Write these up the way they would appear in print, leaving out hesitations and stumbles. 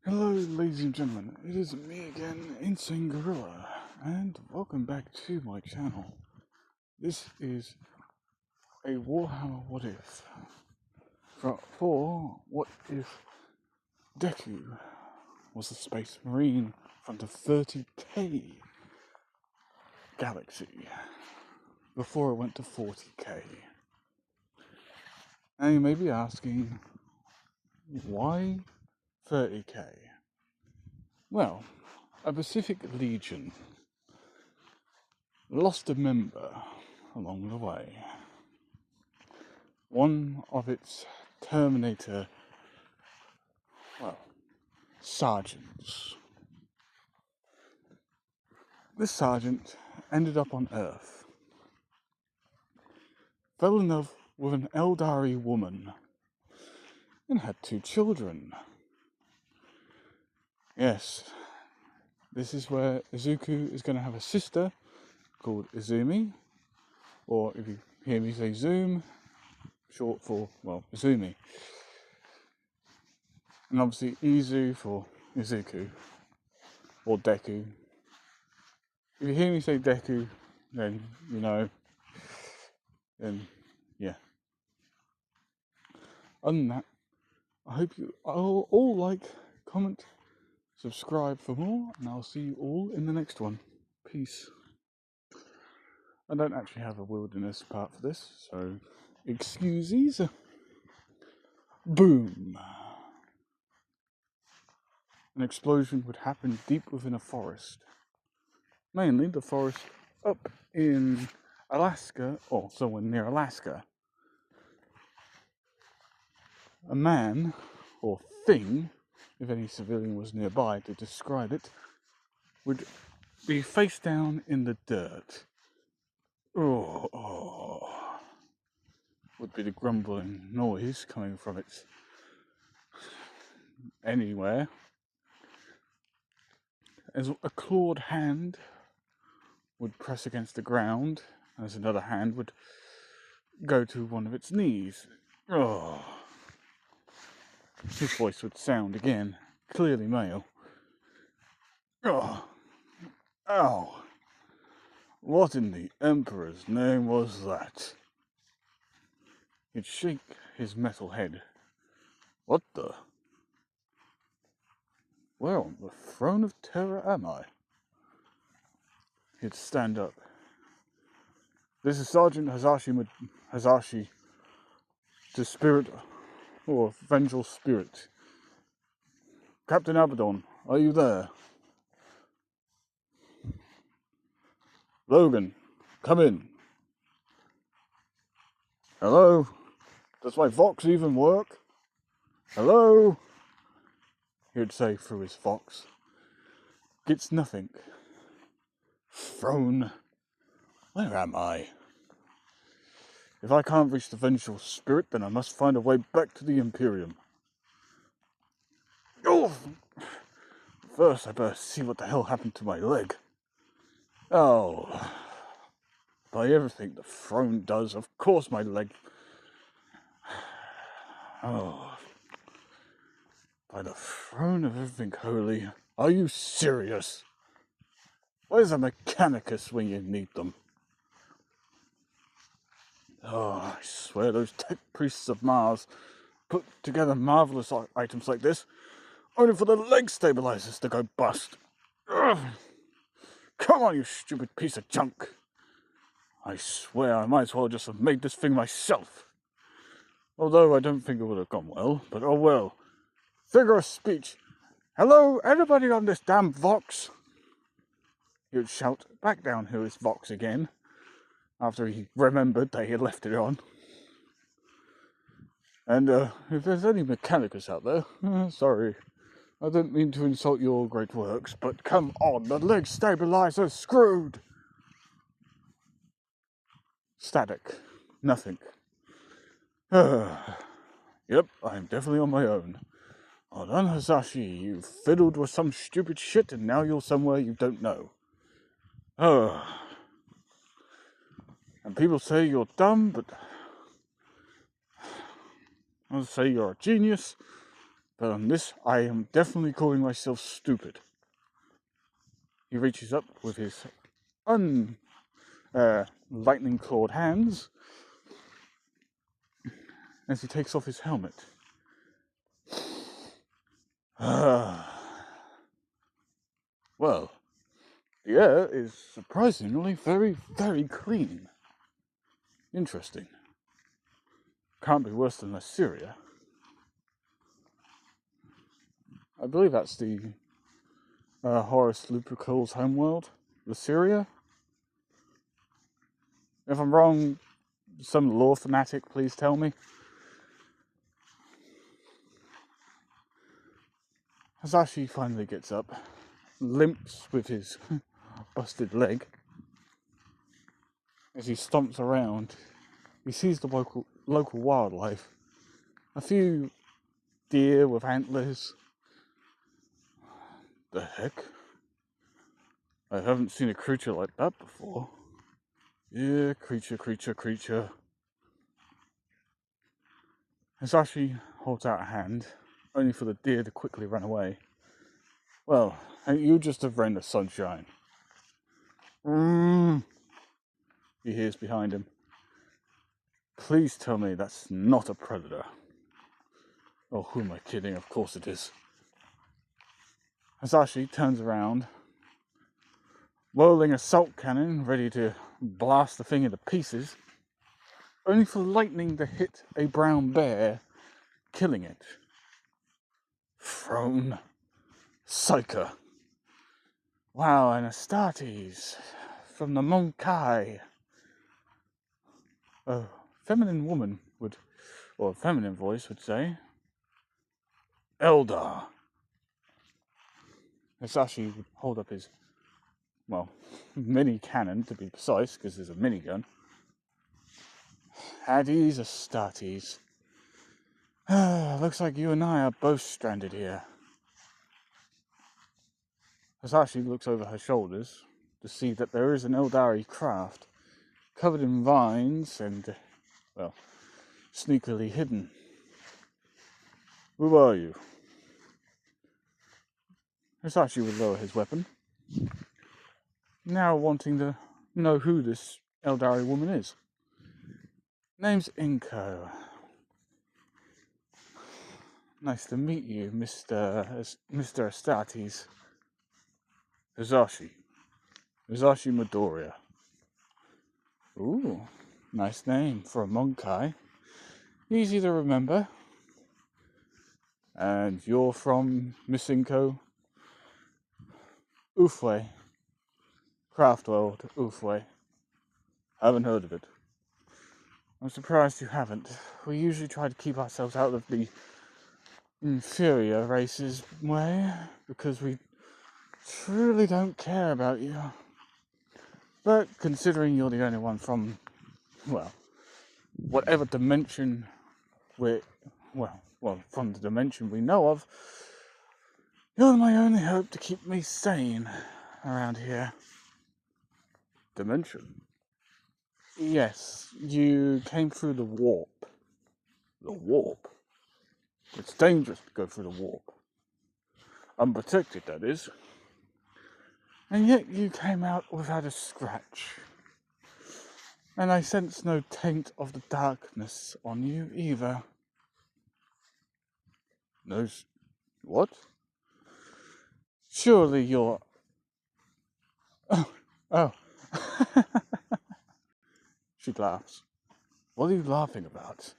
Hello ladies and gentlemen, it is me again, Insane Gorilla, and welcome back to my channel. This is a Warhammer What If, for what if Deku was a space marine from the 30k galaxy, before it went to 40k. Now you may be asking, why 30k? Well, a Pacific Legion lost a member along the way. One of its Terminator, sergeants. This sergeant ended up on Earth, fell in love with an Eldari woman, and had 2 children. Yes, this is where Izuku is going to have a sister called Izumi, or if you hear me say Zoom, short for, Izumi. And obviously Izu for Izuku, or Deku. If you hear me say Deku, then you know, yeah. Other than that, I hope you all like, comment, subscribe for more, and I'll see you all in the next one. Peace. I don't actually have a wilderness part for this, so excuses. Boom. An explosion would happen deep within a forest. Mainly the forest up in Alaska, or somewhere near Alaska. A man, or thing, if any civilian was nearby to describe it, would be face down in the dirt. Oh, would be the grumbling noise coming from it anywhere. As a clawed hand would press against the ground, as another hand would go to one of its knees. Oh. His voice would sound again, clearly male. Oh. Ow. What in the Emperor's name was that? He'd shake his metal head. What the? Where on the throne of terror am I? He'd stand up. This is Sergeant Hazashi, the spirit, or vengeful spirit. Captain Abaddon, are you there? Logan, come in. Hello? Does my Vox even work? Hello? He'd say through his Vox. Gets nothing. Throne. Where am I? If I can't reach the vengeful spirit, then I must find a way back to the Imperium. Oh! First, I better see what the hell happened to my leg. Oh. By everything the throne does, of course my leg... Oh. By the throne of everything holy, are you serious? Where's a Mechanicus when you need them? Oh, I swear those tech priests of Mars put together marvelous items like this, only for the leg stabilizers to go bust. Ugh. Come on, you stupid piece of junk. I swear I might as well just have made this thing myself. Although I don't think it would have gone well, but oh well. Figure of speech. Hello, everybody on this damn Vox. He would shout back down to his Vox again, after he remembered that he had left it on. And if there's any Mechanicus out there, sorry, I don't mean to insult your great works, but come on, the leg stabilizer's screwed! Static. Nothing. Yep, I'm definitely on my own. Hold on, Hazashi, you fiddled with some stupid shit and now you're somewhere you don't know. And people say you're dumb, but I'll say you're a genius, But on this, I am definitely calling myself stupid. He reaches up with his lightning clawed hands as he takes off his helmet. Well, the air is surprisingly very, very clean. Interesting. Can't be worse than Assyria. I believe that's the Horace Lupercal's homeworld, Assyria. If I'm wrong, some lore fanatic, please tell me. Hasashi finally gets up, limps with his busted leg. As he stomps around, he sees the local wildlife. A few deer with antlers. The heck? I haven't seen a creature like that before. Yeah, creature. Hasashi holds out a hand, only for the deer to quickly run away. Well, ain't you just a rain of sunshine? He hears behind him. Please tell me that's not a predator. Oh, who am I kidding? Of course it is. Hasashi turns around, whirling a salt cannon, ready to blast the thing into pieces, only for lightning to hit a brown bear, killing it. Throne. Psyker. Wow, and Astartes from the Monkai. A feminine woman would, or a feminine voice would say, Eldar. Hasashi would hold up his, mini cannon to be precise, because there's a minigun. Hades, Astartes. Looks like you and I are both stranded here. Hasashi looks over her shoulders to see that there is an Eldari craft covered in vines and, sneakily hidden. Who are you? Hasashi would lower his weapon, now wanting to know who this Eldari woman is. Name's Inko. Nice to meet you, Mr. Astartes. Hasashi Midoriya. Ooh, nice name for a Monkai. Easy to remember. And you're from Miss Inko? Ufwe. Craftworld, Ufwe. Haven't heard of it. I'm surprised you haven't. We usually try to keep ourselves out of the inferior races way, because we truly don't care about you. But considering you're the only one from, whatever dimension from the dimension we know of, you're my only hope to keep me sane around here. Dimension? Yes, you came through the warp. The warp? It's dangerous to go through the warp. Unprotected, that is. And yet you came out without a scratch. And I sense no taint of the darkness on you either. No, what? Surely you're... Oh. She laughs. What are you laughing about?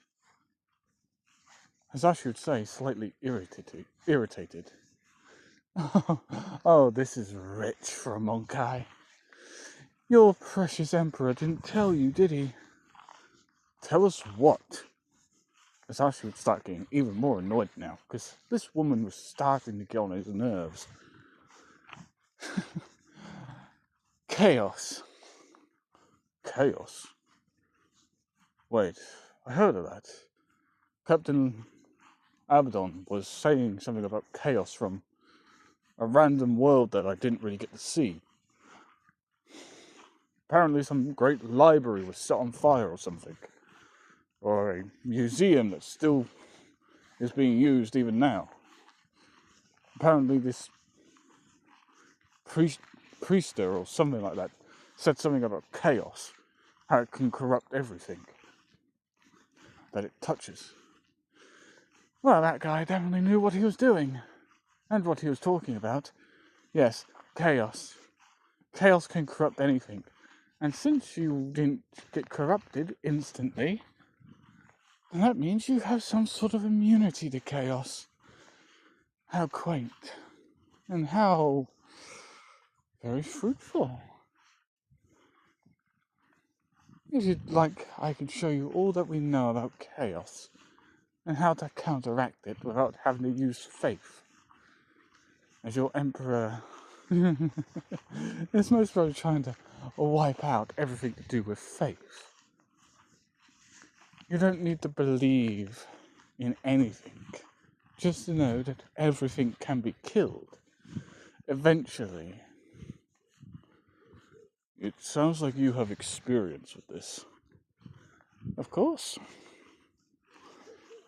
Hasashi would say, slightly irritated. Oh, this is rich for a Monkai. Your precious emperor didn't tell you, did he? Tell us what? Hasashi would start getting even more annoyed now, because this woman was starting to get on his nerves. Chaos. Chaos? Wait, I heard of that. Captain Abaddon was saying something about chaos from a random world that I didn't really get to see. Apparently some great library was set on fire or something. Or a museum that still is being used even now. apparently this priester or something like that said something about chaos, how it can corrupt everything that it touches. Well, that guy definitely knew what he was doing, and what he was talking about. Yes, chaos. Chaos can corrupt anything. And since you didn't get corrupted instantly, then that means you have some sort of immunity to chaos. How quaint. And how very fruitful. If you'd like, I can show you all that we know about chaos, and how to counteract it without having to use faith. As your emperor is most probably trying to wipe out everything to do with faith. You don't need to believe in anything, just to know that everything can be killed. Eventually. It sounds like you have experience with this. Of course.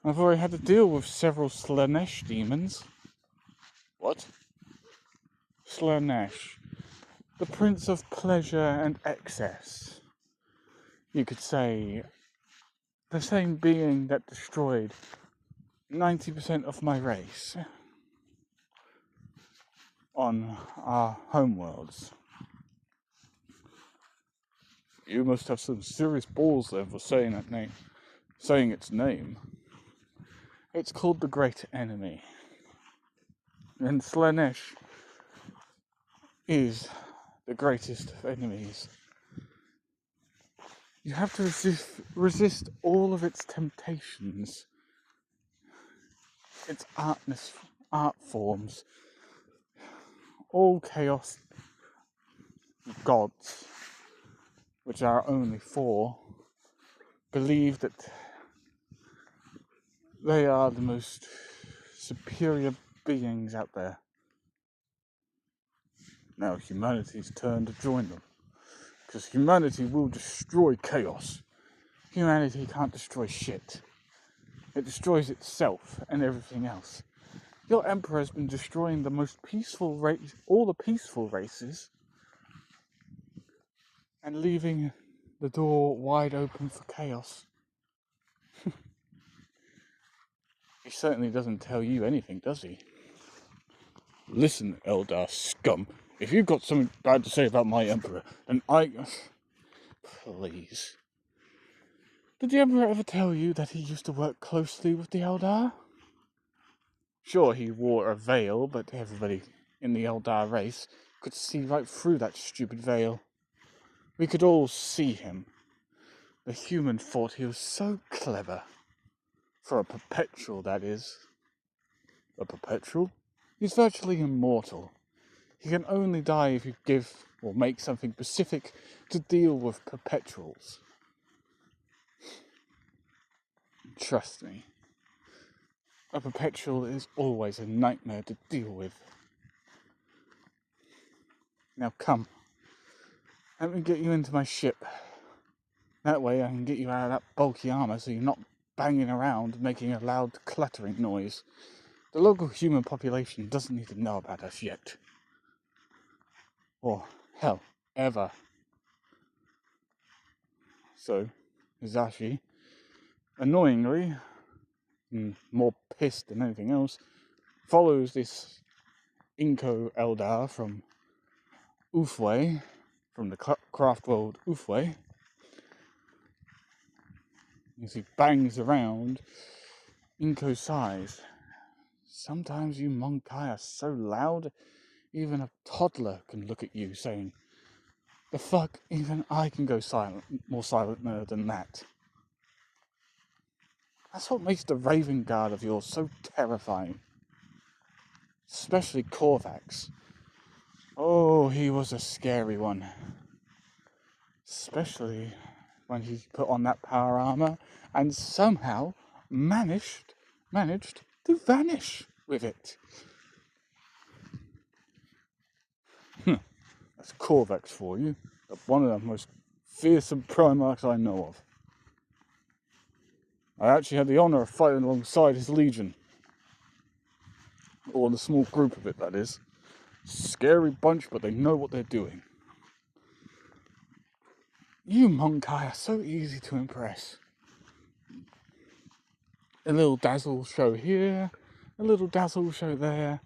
I've already had to deal with several Slanesh demons. What? Slanesh. The Prince of Pleasure and Excess. You could say the same being that destroyed 90% of my race on our homeworlds. You must have some serious balls then for saying that name. Saying its name. It's called the Great Enemy. And Slanesh is the greatest of enemies. You have to resist all of its temptations, its art forms, all chaos gods, which are only four, believe that they are the most superior beings out there. Now humanity's turn to join them, because humanity will destroy chaos. Humanity can't destroy shit. It destroys itself and everything else. Your emperor has been destroying the most peaceful race, all the peaceful races, and leaving the door wide open for chaos. He certainly doesn't tell you anything, does he? Listen, Eldar scum, if you've got something bad to say about my emperor, then Please. Did the emperor ever tell you that he used to work closely with the Eldar? Sure, he wore a veil, but everybody in the Eldar race could see right through that stupid veil. We could all see him. The human thought he was so clever. For a perpetual, that is. A perpetual? He's virtually immortal. He can only die if you give or make something specific to deal with perpetuals. Trust me. A perpetual is always a nightmare to deal with. Now come. Let me get you into my ship. That way I can get you out of that bulky armor so you're not banging around making a loud cluttering noise. The local human population doesn't need to know about us yet. Or, hell, ever. So, Hizashi, annoyingly, and more pissed than anything else, follows this Inko Eldar from Ufway, from the craft world Ufway, as he bangs around Inko's size. Sometimes you Monkai are so loud, even a toddler can look at you saying, the fuck, even I can go silent, more silent than that. That's what makes the Raven Guard of yours so terrifying. Especially Korvax. Oh, he was a scary one. Especially when he put on that power armor and somehow managed to vanish with it. That's Korvax for you. One of the most fearsome Primarchs I know of. I actually had the honour of fighting alongside his legion. Or the small group of it, that is. Scary bunch, but they know what they're doing. You Monkai are so easy to impress. A little dazzle show here, a little dazzle show there,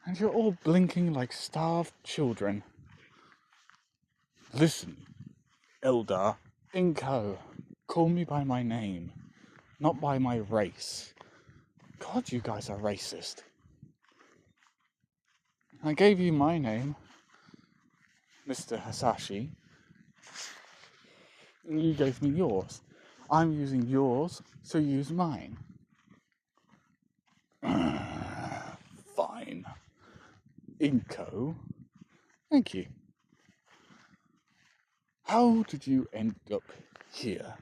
and you're all blinking like starved children. Listen, Eldar, Inko, call me by my name, not by my race. God, you guys are racist. I gave you my name, Mr. Hasashi, and you gave me yours. I'm using yours, so use mine. Fine. Inko, thank you. How did you end up here?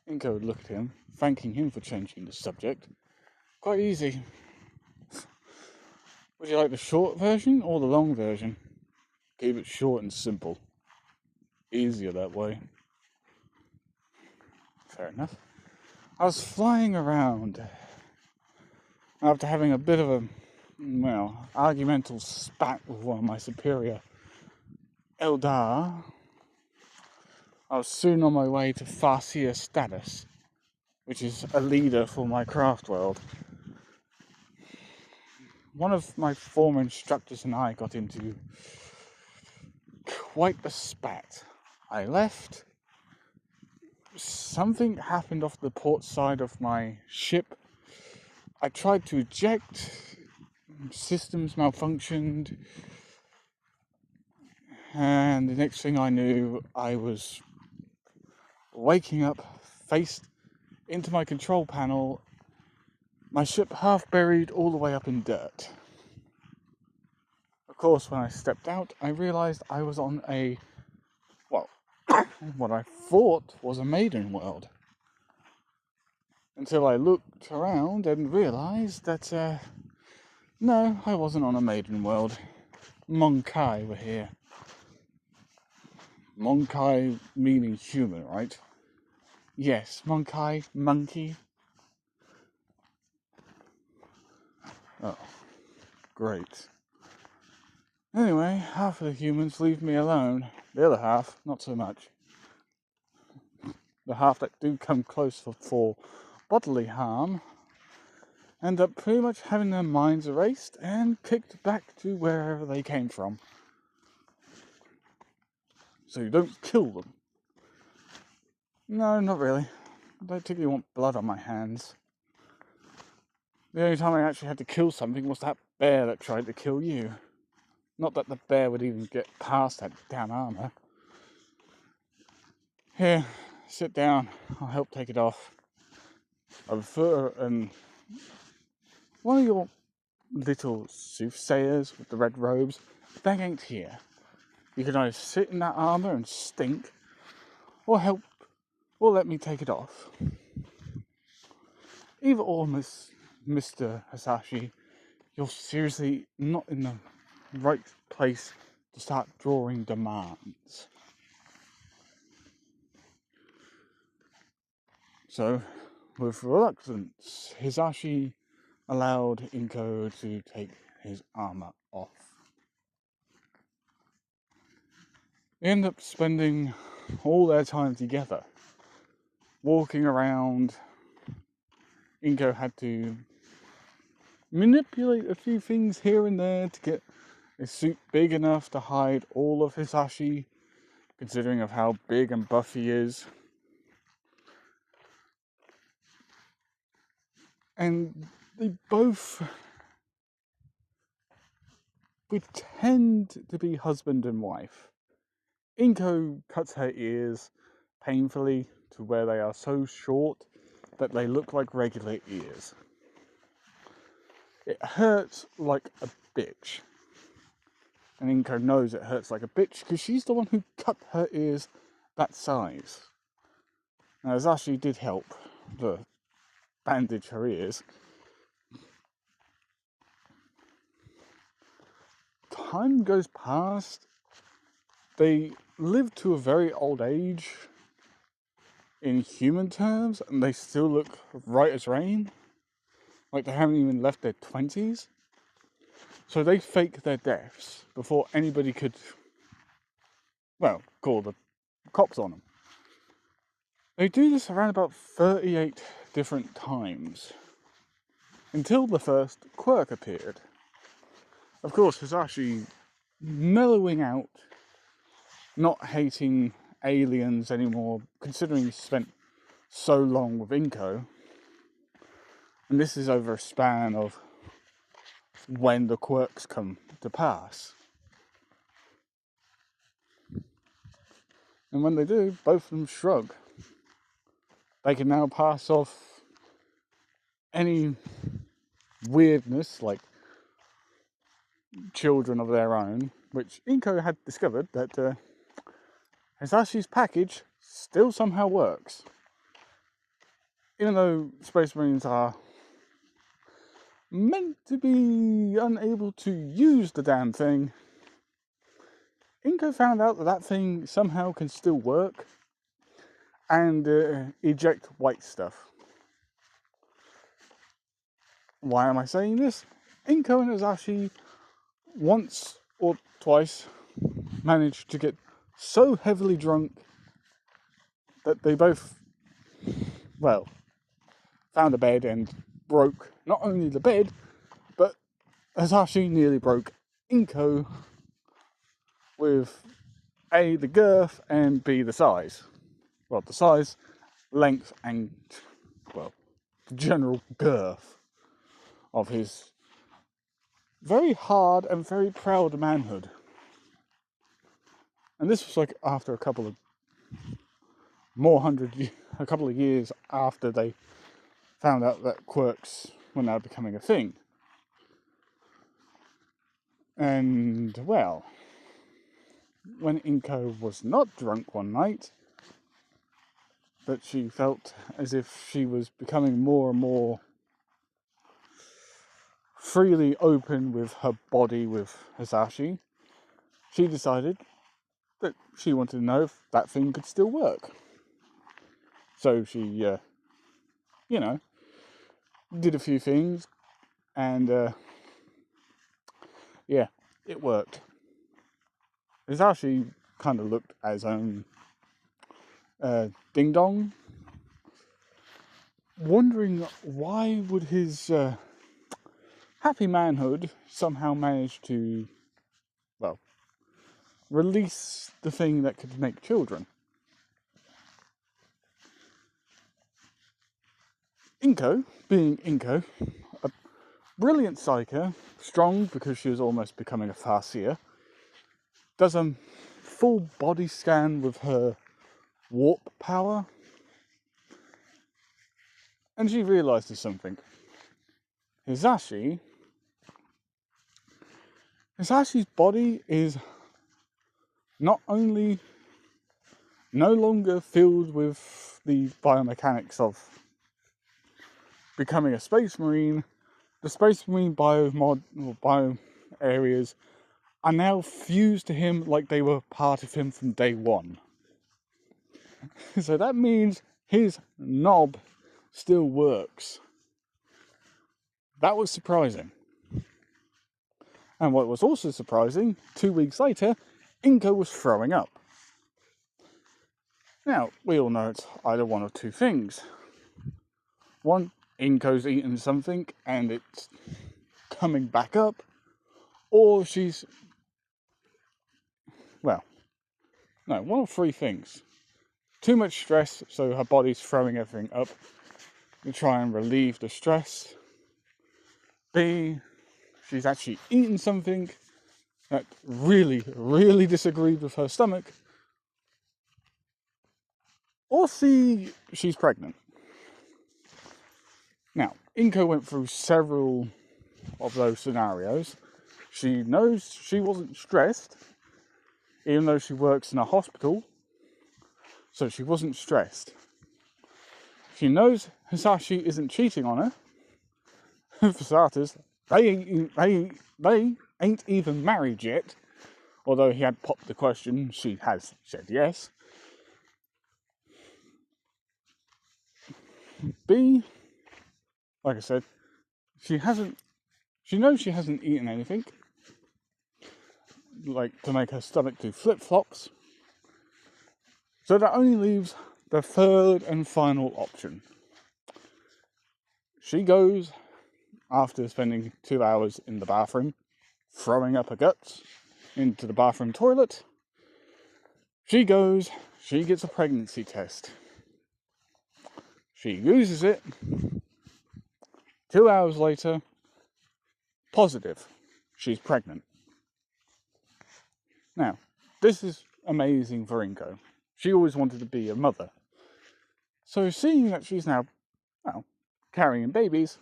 Inko would look at him, thanking him for changing the subject. Quite easy. Would you like the short version or the long version? Keep it short and simple. Easier that way. Fair enough. I was flying around after having a bit of a, argumental spat with one of my superior, Eldar. I was soon on my way to Farseer status, which is a leader for my craft world. One of my former instructors and I got into quite a spat. I left. Something happened off the port side of my ship. I tried to eject. Systems malfunctioned. And the next thing I knew, I was waking up, faced into my control panel, my ship half buried all the way up in dirt. Of course, when I stepped out, I realized I was on what I thought was a maiden world. Until I looked around and realized that, no, I wasn't on a maiden world. Monkai were here. Monkai meaning human, right? Yes, Monkai, monkey. Oh, great. Anyway, half of the humans leave me alone. The other half, not so much. The half that do come close for bodily harm end up pretty much having their minds erased and kicked back to wherever they came from. So you don't kill them. No, not really. I don't particularly want blood on my hands. The only time I actually had to kill something was that bear that tried to kill you. Not that the bear would even get past that damn armor. Here, sit down. I'll help take it off. I prefer one of your little soothsayers with the red robes, they ain't here. You can either sit in that armor and stink, or let me take it off. Either or, Mr. Hasashi, you're seriously not in the right place to start drawing demands. So, with reluctance, Hisashi allowed Inko to take his armor off. They end up spending all their time together, walking around. Inko had to manipulate a few things here and there to get a suit big enough to hide all of Hisashi, considering of how big and buff he is. And they both pretend to be husband and wife. Inko cuts her ears painfully to where they are so short that they look like regular ears. It hurts like a bitch. And Inko knows it hurts like a bitch because she's the one who cut her ears that size. Now, Hisashi did help to bandage her ears. Time goes past. They live to a very old age in human terms, and they still look right as rain. Like, they haven't even left their 20s. So they fake their deaths before anybody could, well, call the cops on them. They do this around about 38 different times. Until the first quirk appeared. Of course, Hisashi mellowing out, not hating aliens anymore, considering he spent so long with Inko. And this is over a span of when the quirks come to pass. And when they do, both of them shrug. They can now pass off any weirdness, like children of their own, which Inko had discovered that Hisashi's package still somehow works. Even though Space Marines are meant to be unable to use the damn thing, Inko found out that that thing somehow can still work and eject white stuff. Why am I saying this? Inko and Hisashi once or twice managed to get so heavily drunk that they both, well, found a bed and broke not only the bed, but Hisashi nearly broke Inko with A, the girth, and B, the size. Well, the size, length, and, well, the general girth of his very hard and very proud manhood. And this was like after a couple of years after they found out that quirks were now becoming a thing. And, well, when Inko was not drunk one night, that she felt as if she was becoming more and more freely open with her body with Hisashi, she decided that she wanted to know if that thing could still work. So she, did a few things, and yeah, it worked. Hisashi kind of looked at his own ding dong, wondering why would his happy manhood somehow manage to, well, release the thing that could make children. Inko, being Inko, a brilliant psyker, strong because she was almost becoming a farseer, does a full body scan with her warp power, and she realizes something. Hisashi's body is not only no longer filled with the biomechanics of becoming a Space Marine, the Space Marine bio areas are now fused to him like they were part of him from day one. So that means his knob still works. That was surprising. And what was also surprising, 2 weeks later, Inko was throwing up. Now, we all know it's either one or two things. One, Inko's eaten something and it's coming back up, or she's, well, no, one of three things. Too much stress, so her body's throwing everything up to try and relieve the stress. B, she's actually eaten something that really, really disagreed with her stomach. Or C, she's pregnant. Now, Inko went through several of those scenarios. She knows she wasn't stressed, even though she works in a hospital, so she wasn't stressed. She knows Hisashi isn't cheating on her. For starters, they ain't even married yet, although he had popped the question, she has said yes. B, like I said, she knows she hasn't eaten anything, like to make her stomach do flip-flops. So that only leaves the third and final option. She goes, after spending 2 hours in the bathroom, throwing up her guts into the bathroom toilet. She gets a pregnancy test. She uses it. 2 hours later, positive. She's pregnant. Now, this is amazing for Inko. She always wanted to be a mother. So seeing that she's now, carrying babies,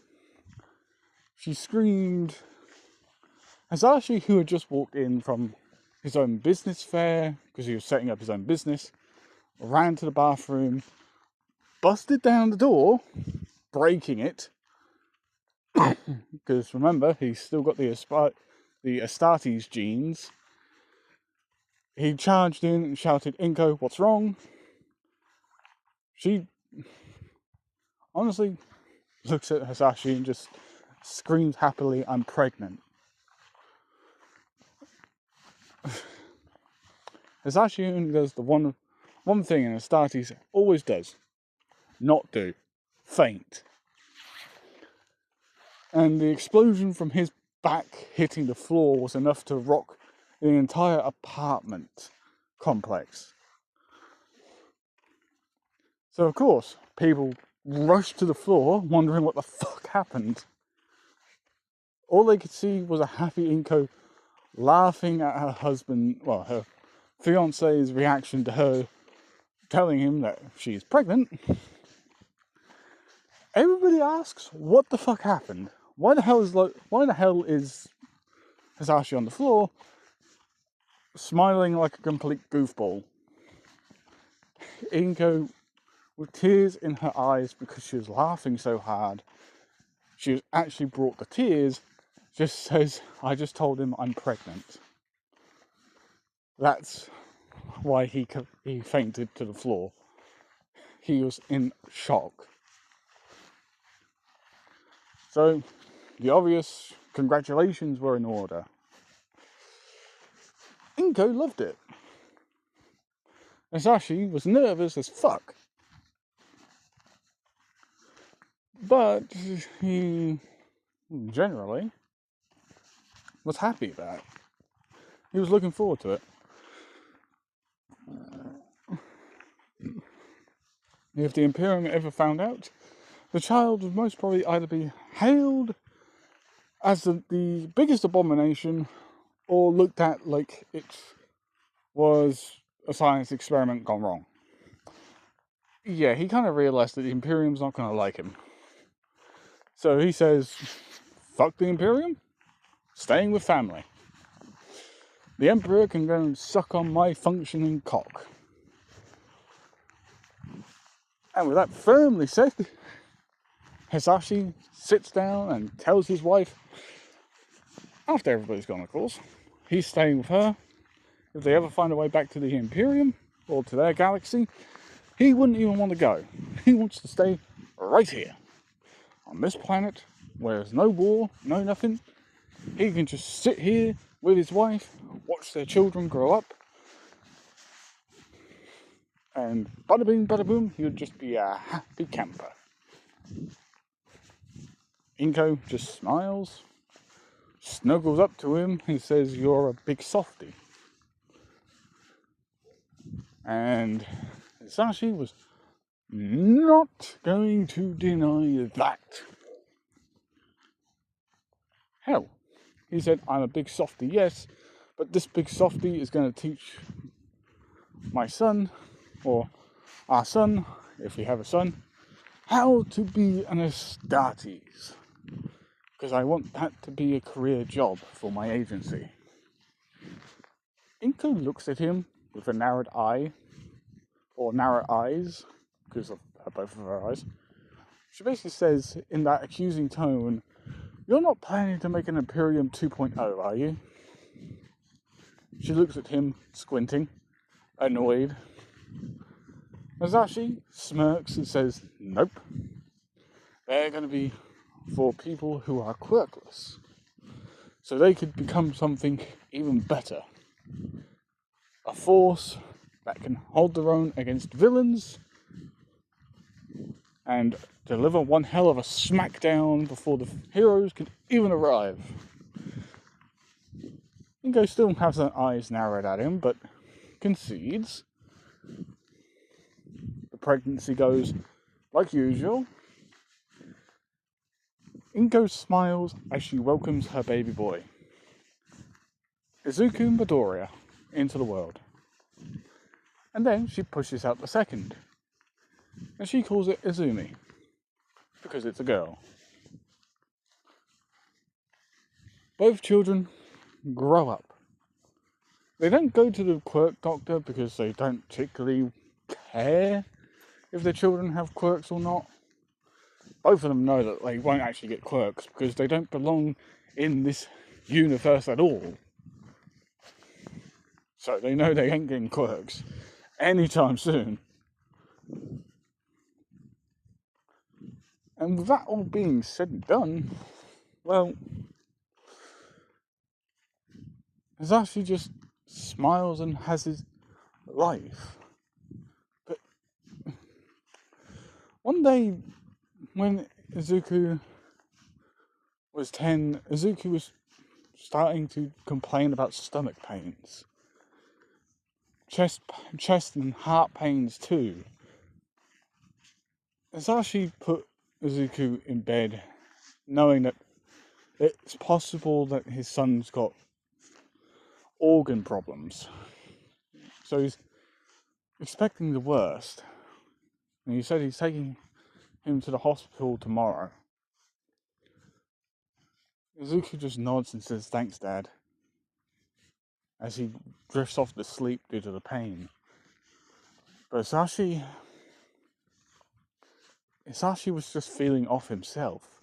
she screamed. Hasashi, who had just walked in from his own business fair, because he was setting up his own business, ran to the bathroom, busted down the door, breaking it, because remember, he's still got the Astartes genes. He charged in and shouted, "Inko, what's wrong?" She honestly looks at Hasashi and just screams happily, "I'm pregnant." Hasashi only does the one thing an Astartes always does. Not do. Faint. And the explosion from his back hitting the floor was enough to rock the entire apartment complex. So of course, people rushed to the floor, wondering what the fuck happened. All they could see was a happy Inko laughing at her husband, her fiance's reaction to her telling him that she is pregnant. Everybody asks, what the fuck happened? Why the hell is Hasashi on the floor, smiling like a complete goofball? Inko, with tears in her eyes because she was laughing so hard, she was actually brought the tears, just says, "I just told him I'm pregnant." That's why he fainted to the floor. He was in shock. So, the obvious congratulations were in order. Inko loved it. Hasashi was nervous as fuck. But he generally was happy about it. He was looking forward to it. If the Imperium ever found out, the child would most probably either be hailed as the biggest abomination or looked at like it was a science experiment gone wrong. Yeah, he kind of realized that the Imperium's not going to like him. So he says, "Fuck the Imperium, staying with family. The Emperor can go and suck on my functioning cock." And with that firmly said, Hasashi sits down and tells his wife, after everybody's gone of course, he's staying with her. If they ever find a way back to the Imperium, or to their galaxy, he wouldn't even want to go. He wants to stay right here, on this planet, where there's no war, no nothing. He can just sit here with his wife, watch their children grow up, and bada bing, bada boom, he would just be a happy camper. Inko just smiles, snuggles up to him and says, "You're a big softie." And Hasashi was not going to deny that. Hell, he said, "I'm a big softie, yes, but this big softie is going to teach my son, or our son, if we have a son, how to be an Astartes. Because I want that to be a career job for my agency." Inko looks at him with a narrowed eye, or narrow eyes, because of both of her eyes. She basically says, in that accusing tone, "You're not planning to make an Imperium 2.0, are you?" She looks at him, squinting, annoyed. Hasashi smirks and says, "Nope. They're going to be for people who are quirkless, so they could become something even better. A force that can hold their own against villains and deliver one hell of a smackdown before the heroes can even arrive. Ingo still has her eyes narrowed at him, but concedes. The pregnancy goes like usual. Ingo smiles as she welcomes her baby boy, Izuku Midoriya, into the world. And then she pushes out the second, and she calls it Izumi, because it's a girl. Both children grow up. They don't go to the quirk doctor because they don't particularly care if their children have quirks or not. Both of them know that they won't actually get quirks because they don't belong in this universe at all. So they know they ain't getting quirks anytime soon. And with that all being said and done, well, Hisashi just smiles and has his life. But one day, when Izuku was 10, Izuku was starting to complain about stomach pains. Chest and heart pains too. Hisashi put Izuku in bed, knowing that it's possible that his son's got organ problems. So he's expecting the worst. And he said he's taking him to the hospital tomorrow. Izuku just nods and says, "Thanks, Dad," as he drifts off to sleep due to the pain. But Hisashi was just feeling off himself.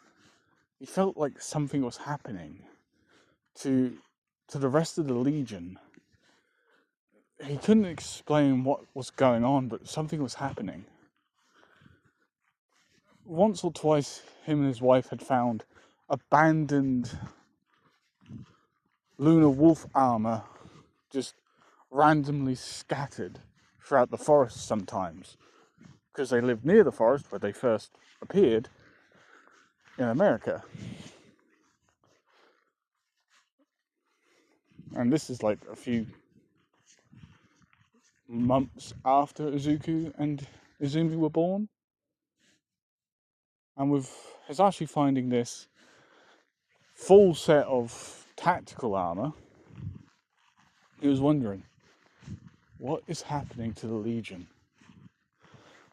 He felt like something was happening to the rest of the Legion. He couldn't explain what was going on, but something was happening. Once or twice, him and his wife had found abandoned Lunar Wolf armor just randomly scattered throughout the forest sometimes, because they lived near the forest where they first appeared in America. And this is like a few months after Izuku and Izumi were born. And with Hisashi finding this full set of tactical armor, he was wondering, what is happening to the Legion?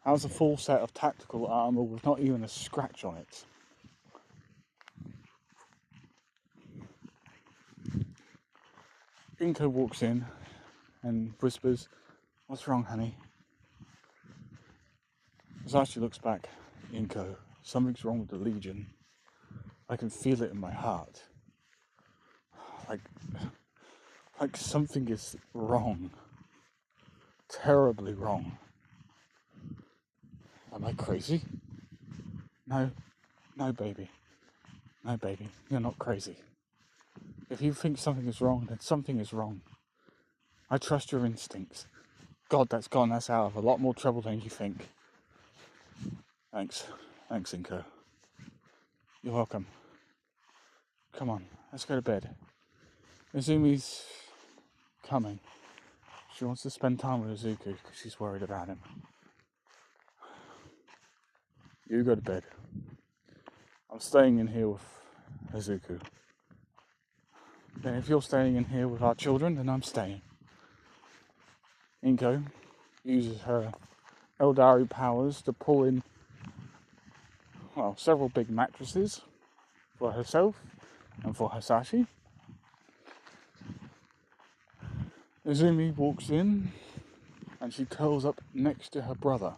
How's a full set of tactical armor with not even a scratch on it? Inko walks in and whispers, "What's wrong, honey?" Hisashi looks back. "Inko, something's wrong with the Legion. I can feel it in my heart. Like something is wrong. Terribly wrong." "Am I crazy?" No, baby. No, baby, you're not crazy. If you think something is wrong, then something is wrong. I trust your instincts. God, that's gotten us out of a lot more trouble than you think." Thanks, Inko. You're welcome. Come on, let's go to bed. Izumi's coming. She wants to spend time with Izuku because she's worried about him. You go to bed. I'm staying in here with Izuku. Then if you're staying in here with our children, then I'm staying. Inko uses her Eldari powers to pull in, several big mattresses for herself and for Hisashi. Izumi walks in and she curls up next to her brother,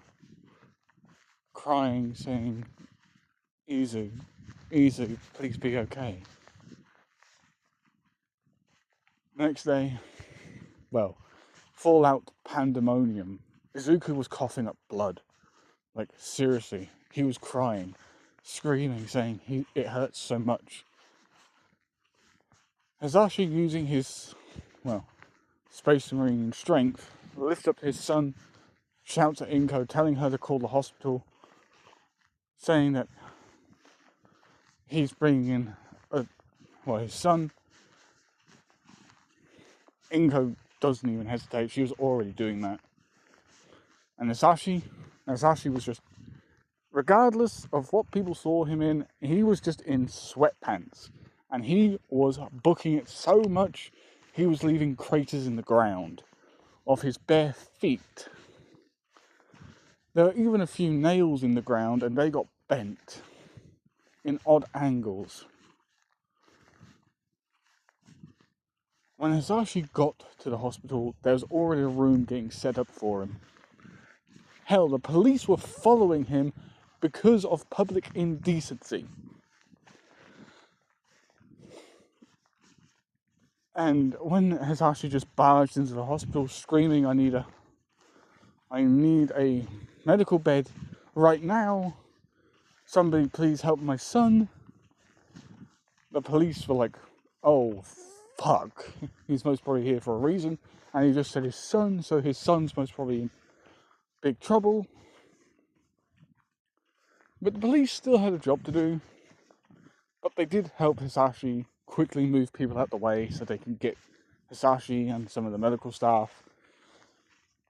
crying, saying, Izu, please be okay." Next day, full-out pandemonium. Izuku was coughing up blood. Like, seriously, he was crying. screaming, saying it hurts so much. Hasashi, using his, Space Marine strength, lifts up his son, shouts at Inko, telling her to call the hospital, saying that he's bringing in his son. Inko doesn't even hesitate. She was already doing that. And Hasashi was just, regardless of what people saw him in, he was just in sweatpants. And he was booking it so much, he was leaving craters in the ground of his bare feet. There were even a few nails in the ground, and they got bent in odd angles. When Hasashi got to the hospital, there was already a room getting set up for him. Hell, the police were following him because of public indecency. And when Hasashi just barged into the hospital screaming, I need a medical bed right now. Somebody please help my son. The police were like, oh fuck, he's most probably here for a reason. And he just said his son, so his son's most probably in big trouble. But the police still had a job to do. But they did help Hasashi quickly move people out the way so they can get Hasashi and some of the medical staff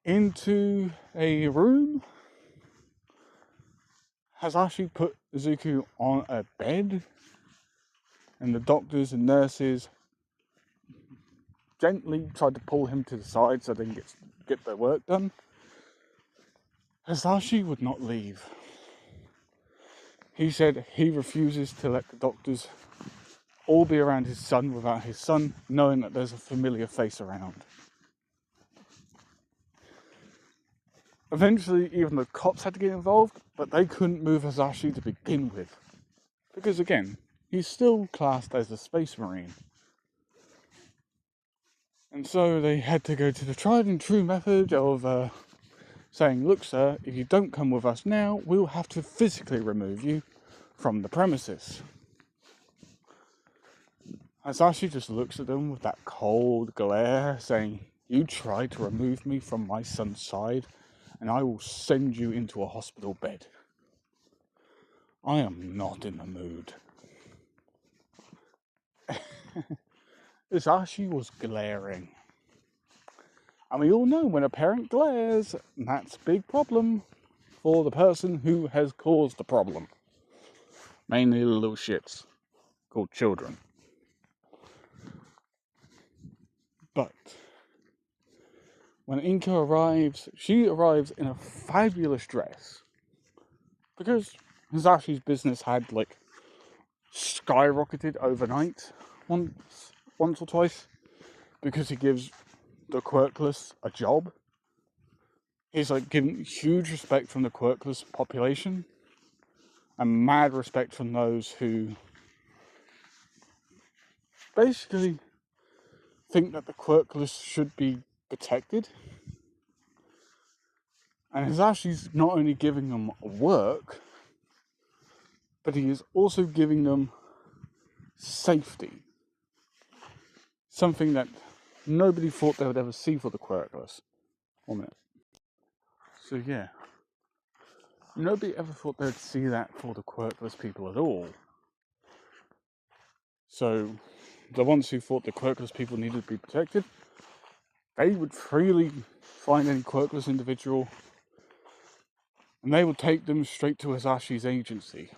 into a room. Hasashi put Izuku on a bed, and the doctors and nurses gently tried to pull him to the side so they can get their work done. Hasashi would not leave. He said he refuses to let the doctors all be around his son without his son knowing that there's a familiar face around. Eventually, even the cops had to get involved, but they couldn't move Hasashi to begin with. Because again, he's still classed as a Space Marine. And so they had to go to the tried and true method of saying, look sir, if you don't come with us now, we'll have to physically remove you from the premises. Hasashi just looks at them with that cold glare, saying, you tried to remove me from my son's side, and I will send you into a hospital bed. I am not in the mood. Hasashi was glaring. And we all know when a parent glares, that's a big problem for the person who has caused the problem. Mainly the little shits called children. But when Inka arrives, she arrives in a fabulous dress. Because Hasashi's business had skyrocketed overnight once or twice. Because he gives the quirkless a job. He's given huge respect from the quirkless population. And mad respect from those who basically think that the quirkless should be protected. And Hasashi's not only giving them work, but he is also giving them safety. Something that nobody thought they would ever see for the quirkless. 1 minute. So yeah, nobody ever thought they'd see that for the quirkless people at all. So the ones who thought the quirkless people needed to be protected, they would freely find any quirkless individual and they would take them straight to Hasashi's agency,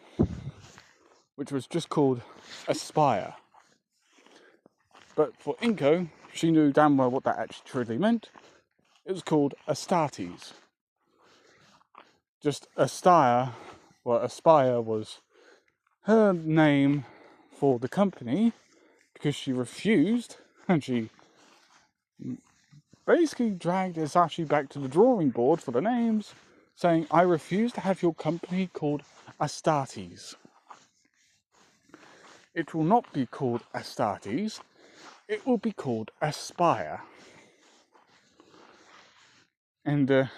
which was just called Aspire. But for Inko, she knew damn well what that actually truly meant. It was called Astartes. Just Aspire was her name for the company because she refused, and she basically dragged Hasashi back to the drawing board for the names, saying, I refuse to have your company called Astartes. It will not be called Astartes, it will be called Aspire. And,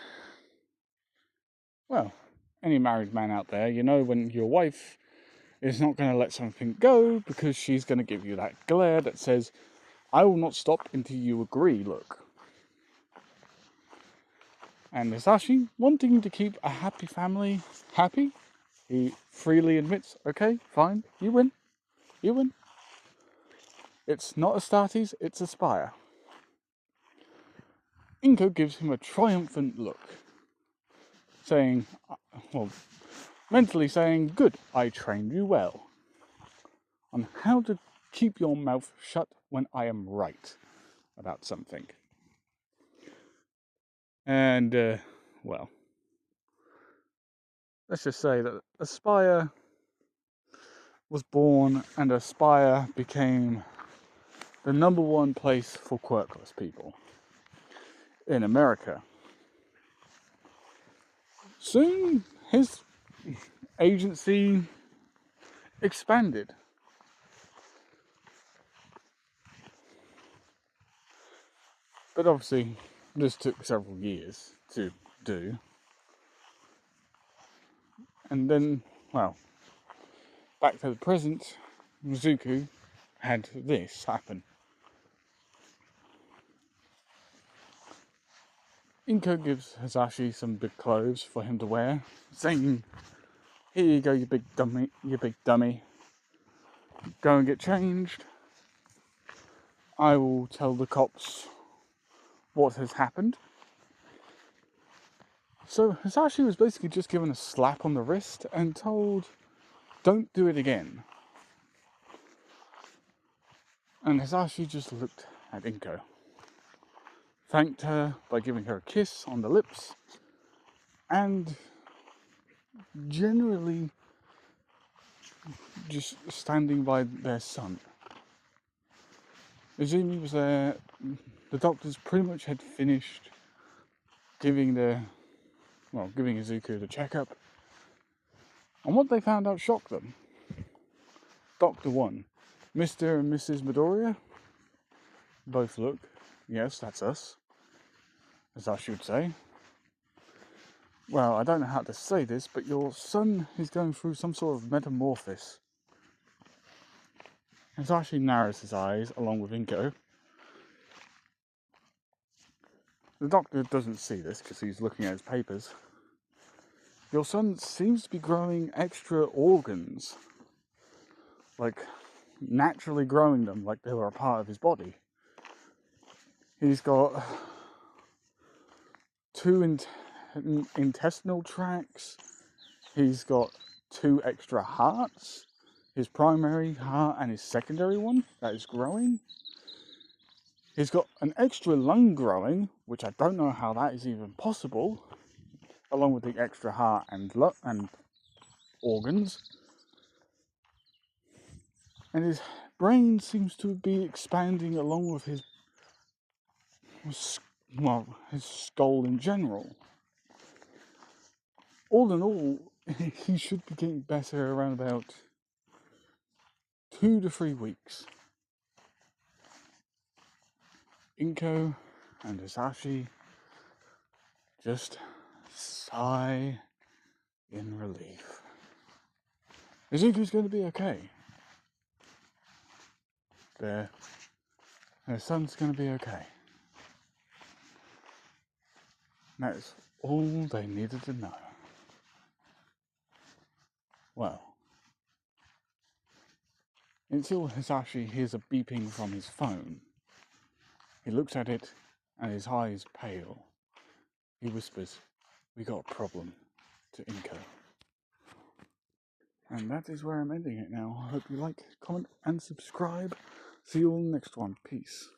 any married man out there, you know when your wife is not going to let something go because she's going to give you that glare that says, I will not stop until you agree look. And Hisashi, wanting to keep a happy family happy, he freely admits, okay, fine, you win. You win. It's not Astartes, it's Aspire. Inko gives him a triumphant look, saying, well, mentally saying, good, I trained you well on how to keep your mouth shut when I am right about something. And, well, let's just say that Aspire was born and Aspire became the #1 place for quirkless people in America. Soon, his agency expanded. But obviously, this took several years to do. And then, well, back to the present, Mizuku had this happen. Inko gives Hisashi some big clothes for him to wear, saying, here you go, you big dummy. Go and get changed. I will tell the cops what has happened. So Hisashi was basically just given a slap on the wrist and told, don't do it again. And Hisashi just looked at Inko, thanked her by giving her a kiss on the lips, and generally just standing by their son. Izumi was there. The doctors pretty much had finished giving Izuku the checkup. And what they found out shocked them. Dr. 1, Mr. and Mrs. Midoriya, both look, yes, that's us, as I should say. Well, I don't know how to say this, but your son is going through some sort of metamorphosis. Hisashi narrows his eyes along with Inko. The doctor doesn't see this because he's looking at his papers. Your son seems to be growing extra organs. Like, naturally growing them like they were a part of his body. He's got 2 intestinal tracts. He's got 2 extra hearts. His primary heart and his secondary one that is growing. He's got an extra lung growing, which I don't know how that is even possible, along with the extra heart and organs. And his brain seems to be expanding along with his skull in general. All in all, he should be getting better around about 2 to 3 weeks. Inko and Hisashi just sigh in relief. Izuku's going to be okay. Their son's going to be okay. That is all they needed to know. Well, until Hisashi hears a beeping from his phone. He looks at it and his eyes pale. He whispers, we got a problem, to Inko. And that is where I'm ending it now. I hope you like, comment and subscribe. See you all in the next one. Peace.